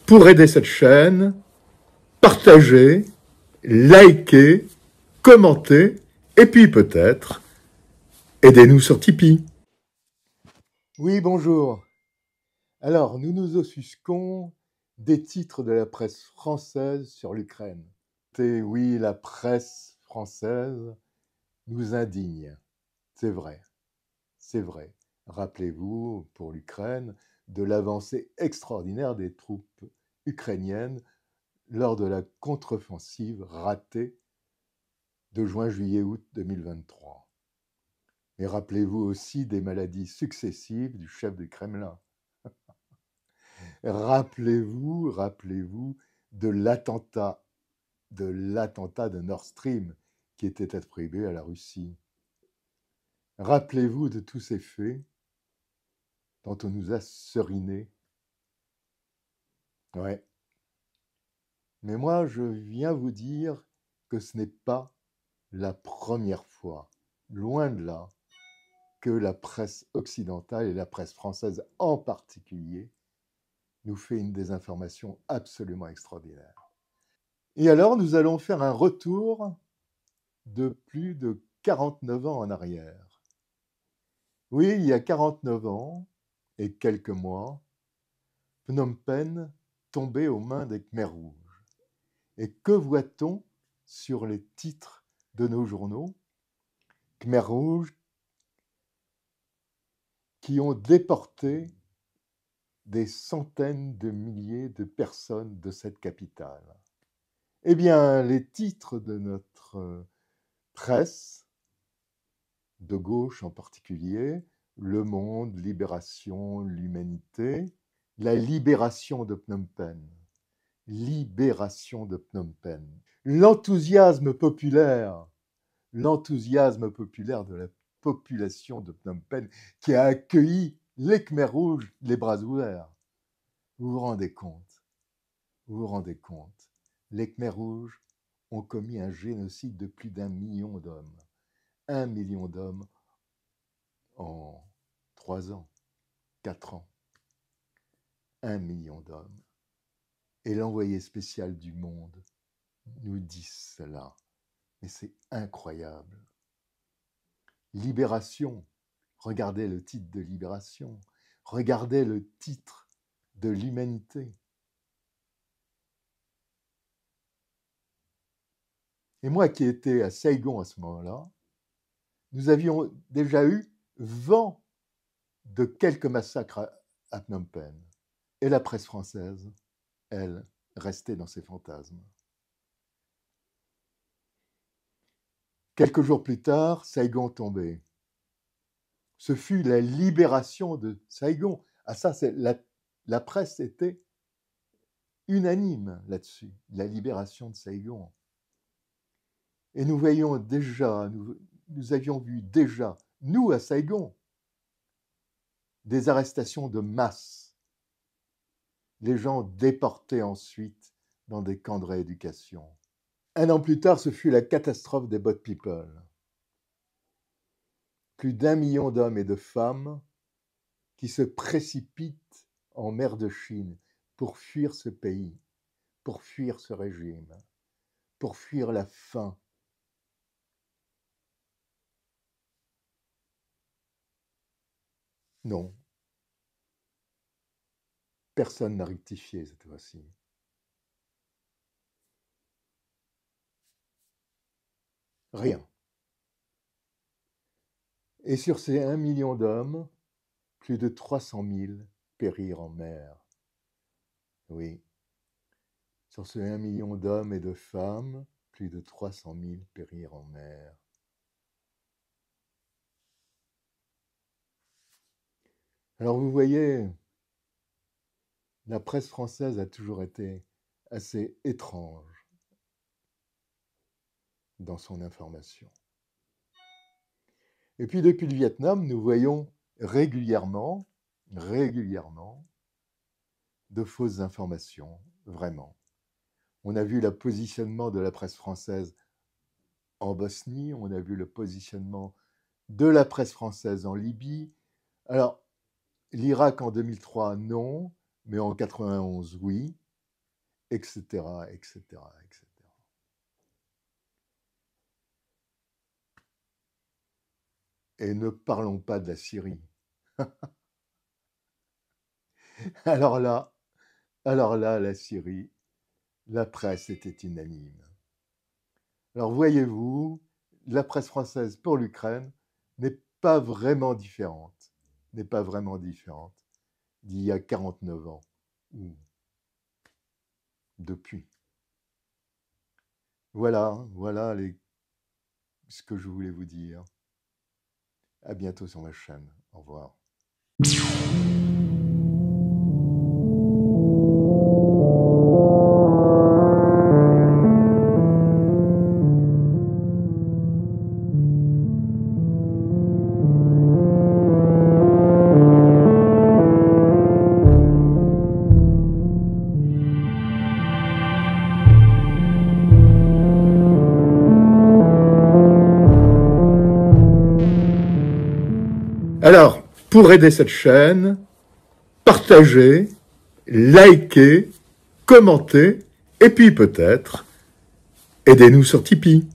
Pour aider cette chaîne, partagez, likez, commentez, et puis peut-être, aidez-nous sur Tipeee. Oui, bonjour. Alors, nous nous offusquons des titres de la presse française sur l'Ukraine. Et oui, la presse française nous indigne. C'est vrai, c'est vrai. Rappelez-vous, pour l'Ukraine, de l'avancée extraordinaire des troupes ukrainiennes lors de la contre-offensive ratée de juin, juillet, août 2023. Mais rappelez-vous aussi des maladies successives du chef du Kremlin. Rappelez-vous de l'attentat de Nord Stream qui était attribué à la Russie. Rappelez-vous de tous ces faits dont on nous a seriné. Ouais. Mais moi, je viens vous dire que ce n'est pas la première fois, loin de là, que la presse occidentale et la presse française en particulier nous fait une désinformation absolument extraordinaire. Et alors, nous allons faire un retour de plus de 49 ans en arrière. Oui, il y a 49 ans et quelques mois, Phnom Penh tombait aux mains des Khmers rouges. Et que voit-on sur les titres de nos journaux? Khmers rouges qui ont déporté des centaines de milliers de personnes de cette capitale. Eh bien, les titres de notre presse, de gauche en particulier, Le Monde, Libération, l'Humanité, la libération de Phnom Penh. Libération de Phnom Penh. L'enthousiasme populaire de la population de Phnom Penh qui a accueilli les Khmers rouges les bras ouverts. Vous vous rendez compte? Les Khmers rouges ont commis un génocide de plus d'1 million d'hommes. 1 million d'hommes en 3 ans, 4 ans. 1 million d'hommes. Et l'envoyé spécial du Monde nous dit cela. Mais c'est incroyable. Libération. Regardez le titre de Libération. Regardez le titre de l'Humanité. Et moi qui étais à Saigon à ce moment-là, nous avions déjà eu vent de quelques massacres à Phnom Penh. Et la presse française, elle, restait dans ses fantasmes. Quelques jours plus tard, Saigon tombait. Ce fut la libération de Saigon. Ah ça, la presse était unanime là-dessus, la libération de Saigon. Et nous voyions déjà, nous avions vu déjà, nous à Saigon, des arrestations de masse. Les gens déportés ensuite dans des camps de rééducation. 1 an plus tard, ce fut la catastrophe des Boat People. Plus d'1 million d'hommes et de femmes qui se précipitent en mer de Chine pour fuir ce pays, pour fuir ce régime, pour fuir la faim. Non. Personne n'a rectifié cette fois-ci. Rien. Et sur ces 1 million d'hommes, plus de 300 000 périrent en mer. Oui. Sur ces 1 million d'hommes et de femmes, plus de 300 000 périrent en mer. Alors vous voyez, la presse française a toujours été assez étrange dans son information. Et puis depuis le Vietnam, nous voyons régulièrement de fausses informations, vraiment. On a vu le positionnement de la presse française en Bosnie, on a vu le positionnement de la presse française en Libye. Alors, l'Irak en 2003, non, mais en 91, oui. etc., etc., etc. Et ne parlons pas de la Syrie. Alors là, la Syrie, la presse était unanime. Alors voyez-vous, la presse française pour l'Ukraine n'est pas vraiment différente, d'il y a 49 ans, ou depuis. Voilà ce que je voulais vous dire. À bientôt sur ma chaîne. Au revoir. Alors, pour aider cette chaîne, partagez, likez, commentez, et puis peut-être, aidez-nous sur Tipeee.